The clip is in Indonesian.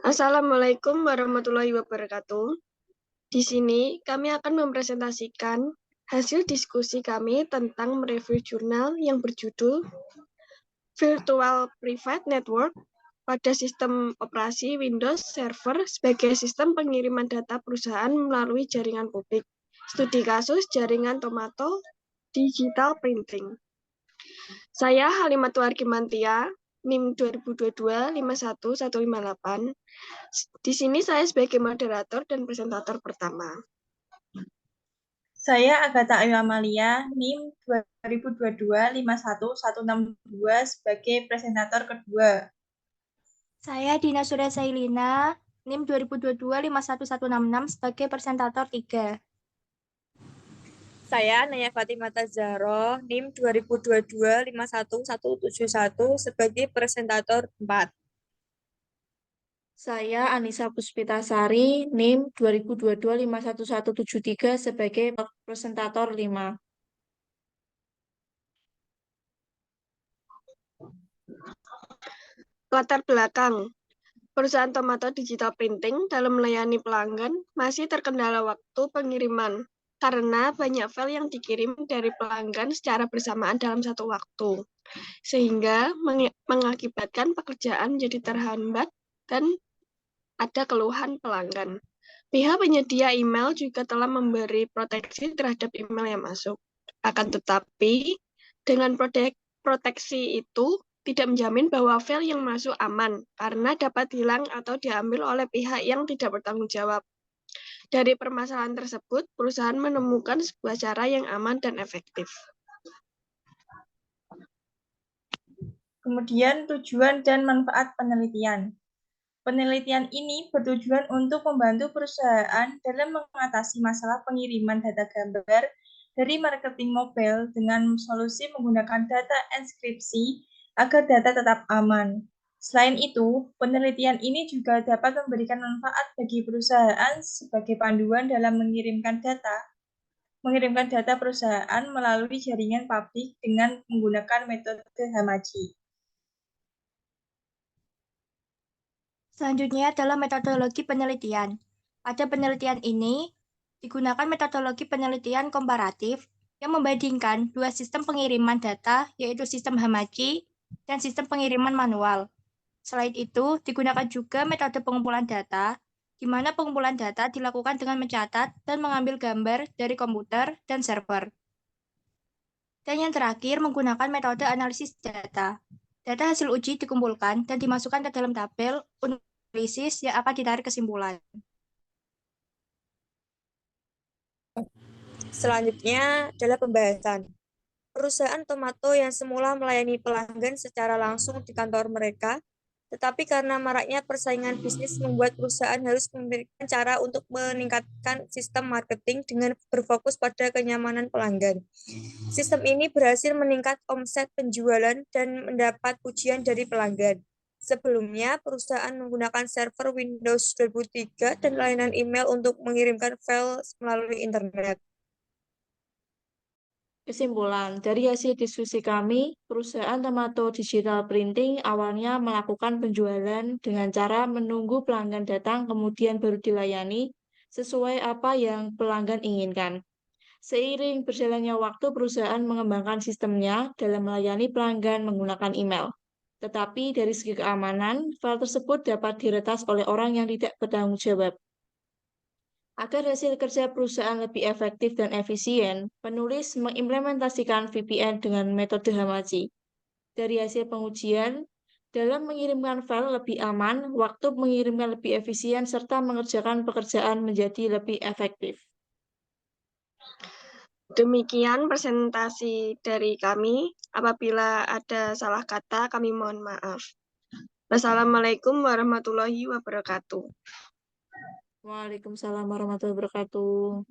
Assalamualaikum warahmatullahi wabarakatuh. Di sini kami akan mempresentasikan hasil diskusi kami tentang mereview jurnal yang berjudul Virtual Private Network pada sistem operasi Windows Server sebagai sistem pengiriman data perusahaan melalui jaringan publik. Studi kasus jaringan Tomato Digital Printing. Saya Halimatul Arkimantia, NIM 2022-51158. Di sini saya sebagai moderator dan presentator pertama. Saya Agatha Ayu Amalia, NIM 2022-51162 sebagai presentator kedua. Saya Dina Surya Sailina, NIM 2022-51166 sebagai presentator 3. Saya Naya Fatimata Zahro, NIM 2022-51171 sebagai presentator 4. Saya Anissa Puspitasari, NIM 2022-51173 sebagai presentator 5. Latar belakang. Perusahaan Tomato Digital Printing dalam melayani pelanggan masih terkendala waktu pengiriman karena banyak file yang dikirim dari pelanggan secara bersamaan dalam satu waktu, sehingga mengakibatkan pekerjaan menjadi terhambat dan ada keluhan pelanggan. Pihak penyedia email juga telah memberi proteksi terhadap email yang masuk. Akan tetapi, dengan proteksi itu tidak menjamin bahwa file yang masuk aman, karena dapat hilang atau diambil oleh pihak yang tidak bertanggung jawab. Dari permasalahan tersebut, perusahaan menemukan sebuah cara yang aman dan efektif. Kemudian tujuan dan manfaat penelitian. Penelitian ini bertujuan untuk membantu perusahaan dalam mengatasi masalah pengiriman data gambar dari marketing mobile dengan solusi menggunakan data enskripsi agar data tetap aman. Selain itu, penelitian ini juga dapat memberikan manfaat bagi perusahaan sebagai panduan dalam mengirimkan data perusahaan melalui jaringan publik dengan menggunakan metode Hamachi. Selanjutnya adalah metodologi penelitian. Pada penelitian ini, digunakan metodologi penelitian komparatif yang membandingkan dua sistem pengiriman data, yaitu sistem Hamachi dan sistem pengiriman manual. Selain itu, digunakan juga metode pengumpulan data, di mana pengumpulan data dilakukan dengan mencatat dan mengambil gambar dari komputer dan server. Dan yang terakhir, menggunakan metode analisis data. Data hasil uji dikumpulkan dan dimasukkan ke dalam tabel analisis yang akan ditarik kesimpulan. Selanjutnya adalah pembahasan. Perusahaan Tomato yang semula melayani pelanggan secara langsung di kantor mereka, tetapi karena maraknya persaingan bisnis membuat perusahaan harus memberikan cara untuk meningkatkan sistem marketing dengan berfokus pada kenyamanan pelanggan. Sistem ini berhasil meningkat omset penjualan dan mendapat pujian dari pelanggan. Sebelumnya, perusahaan menggunakan server Windows 2003 dan layanan email untuk mengirimkan file melalui internet. Kesimpulan, dari hasil diskusi kami, perusahaan Tomato Digital Printing awalnya melakukan penjualan dengan cara menunggu pelanggan datang kemudian baru dilayani sesuai apa yang pelanggan inginkan. Seiring berjalannya waktu, perusahaan mengembangkan sistemnya dalam melayani pelanggan menggunakan email. Tetapi dari segi keamanan, file tersebut dapat diretas oleh orang yang tidak bertanggung jawab. Agar hasil kerja perusahaan lebih efektif dan efisien, penulis mengimplementasikan VPN dengan metode Hamachi. Dari hasil pengujian, dalam mengirimkan file lebih aman, waktu mengirimkan lebih efisien, serta mengerjakan pekerjaan menjadi lebih efektif. Demikian presentasi dari kami. Apabila ada salah kata, kami mohon maaf. Wassalamualaikum warahmatullahi wabarakatuh. Waalaikumsalam warahmatullahi wabarakatuh.